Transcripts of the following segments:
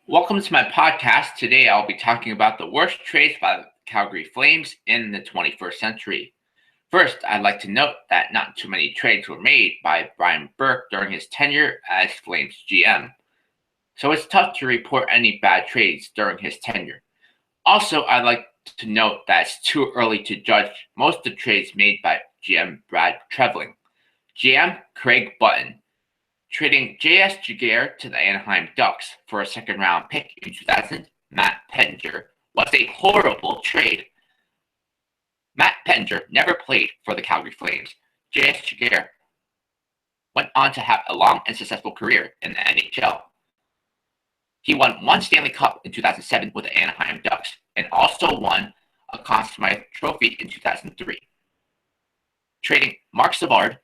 Welcome to my podcast. Today I'll be talking about the worst trades by the Calgary Flames in the 21st century. First, I'd like to note that not too many trades were made by Brian Burke during his tenure as Flames GM, so it's tough to report any bad trades during his tenure. Also, I'd like to note that it's too early to judge most of the trades made by GM Brad Treliving. GM Craig Button, trading J.S. Giguere to the Anaheim Ducks for a second-round pick in 2000, Matt Pettinger, was a horrible trade. Matt Pettinger never played for the Calgary Flames. J.S. Giguere went on to have a long and successful career in the NHL. He won one Stanley Cup in 2007 with the Anaheim Ducks and also won a Conn Smythe Trophy in 2003. Trading Marc Savard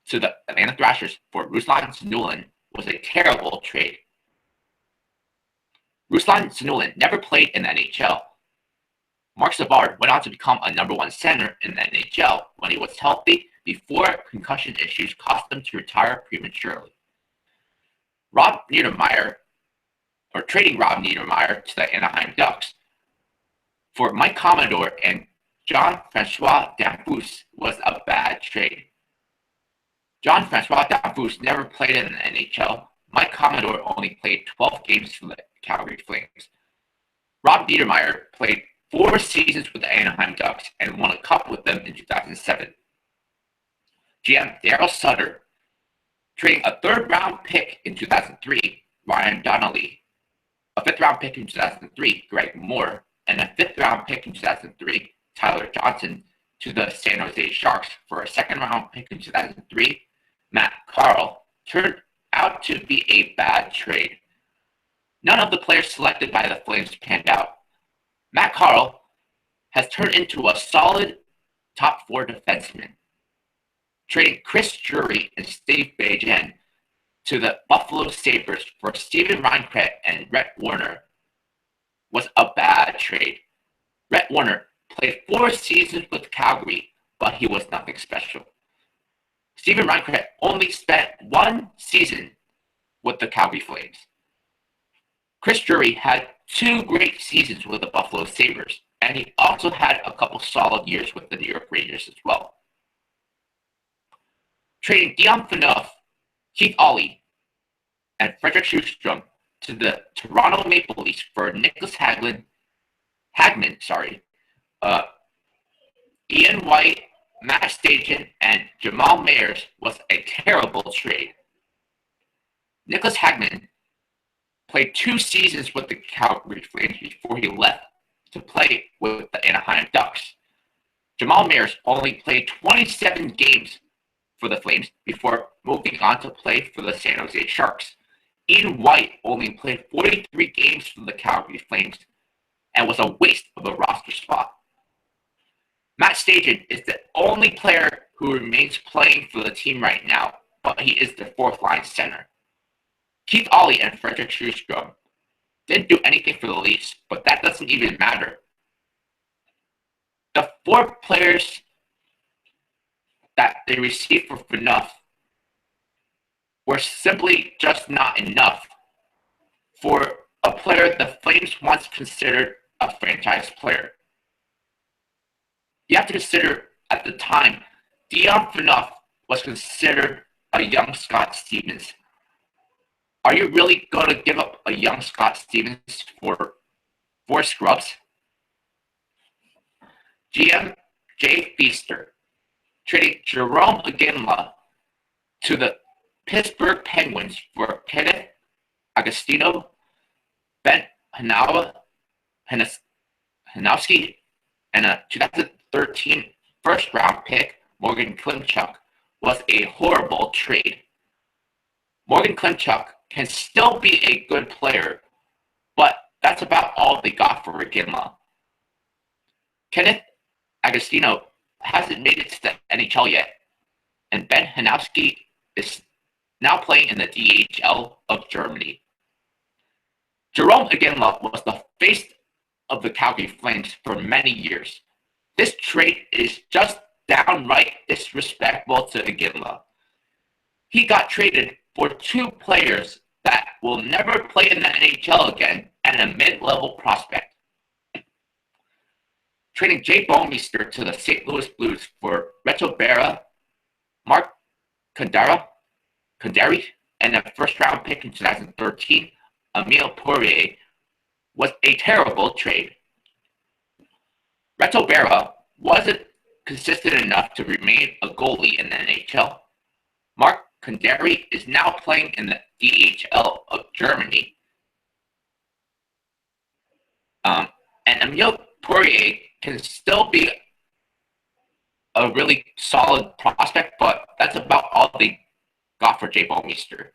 to the Atlanta Thrashers for Ruslan Zainullin was a terrible trade. Ruslan Zainullin never played in the NHL. Marc Savard went on to become a number one center in the NHL when he was healthy before concussion issues cost him to retire prematurely. Trading Rob Niedermayer to the Anaheim Ducks for Mike Commodore and Jean-Francois Damphousse was a bad trade. Jean-Francois Damphousse never played in the NHL. Mike Commodore only played 12 games for the Calgary Flames. Rob Niedermayer played 4 seasons with the Anaheim Ducks and won a cup with them in 2007. GM Darryl Sutter, trading a third-round pick in 2003, Ryan Donally, a fifth-round pick in 2003, Greg Moore, and a fifth-round pick in 2003, Tyler Johnson, to the San Jose Sharks for a second-round pick in 2003, Matt Carle, turned out to be a bad trade. None of the players selected by the Flames panned out. Matt Carle has turned into a solid top 4 defenseman. Trading Chris Drury and Steve Bajan to the Buffalo Sabres for Steven Reinprecht and Rhett was a bad trade. Rhett played 4 seasons with Calgary, but he was nothing special. Steven Reinprecht only spent 1 season with the Calgary Flames. Chris Drury had 2 great seasons with the Buffalo Sabres, and he also had a couple solid years with the New York Rangers as well. Trading Dion Phaneuf, Keith Aulie, and Fredrik Sjostrom to the Toronto Maple Leafs for Niklas Hagman, Ian White, Matt Stajan, and Jamal Mayers was a terrible trade. Niklas Hagman played 2 seasons with the Calgary Flames before he left to play with the Anaheim Ducks. Jamal Mayers only played 27 games for the Flames before moving on to play for the San Jose Sharks. Ian White only played 43 games for the Calgary Flames and was a waste of a roster spot. Matt Stajan is the only player who remains playing for the team right now, but he is the 4th-line center. Keith Aulie and Fredrik Sjostrom didn't do anything for the Leafs, but that doesn't even matter. The 4 players that they received for Phaneuf were simply just not enough for a player the Flames once considered a franchise player. You have to consider, at the time, Dion Phaneuf was considered a young Scott Stevens. Are you really going to give up a young Scott Stevens for 4 scrubs? GM Jay Feaster, trading Jarome Iginla to the Pittsburgh Penguins for Kenneth Agostino, Ben Hanowski, and a 2013 first-round pick, Morgan Klimchuk, was a horrible trade. Morgan Klimchuk can still be a good player, but that's about all they got for Iginla. Kenneth Agostino hasn't made it to the NHL yet, and Ben Hanowski is now playing in the DHL of Germany. Jarome Iginla was the face of the Calgary Flames for many years. This trade is just downright disrespectful to Iginla. He got traded for 2 players that will never play in the NHL again and a mid-level prospect. Trading Jay Bouwmeester to the St. Louis Blues for Rhett, Marc Condera, and a first-round pick in 2013, Emile Poirier, was a terrible trade. Rhett wasn't consistent enough to remain a goalie in the NHL. Marc Condera is now playing in the DHL of Germany. And Emile Poirier can still be a really solid prospect, but that's about all they got for Jay Bouwmeester.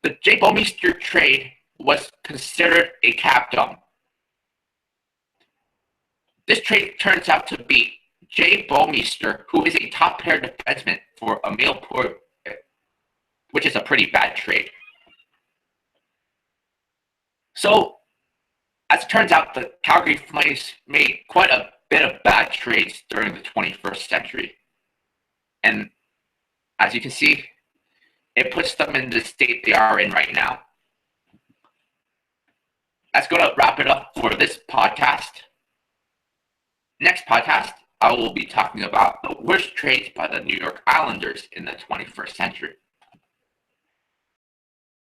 The Jay Bouwmeester trade was considered a cap dump. This trade turns out to be Jay Bouwmeester, who is a top pair defenseman for Emile Poirier, which is a pretty bad trade. So, as it turns out, the Calgary Flames made quite a bit of bad trades during the 21st century. And as you can see, it puts them in the state they are in right now. That's going to wrap it up for this podcast. Next podcast, I will be talking about the worst trades by the New York Islanders in the 21st century.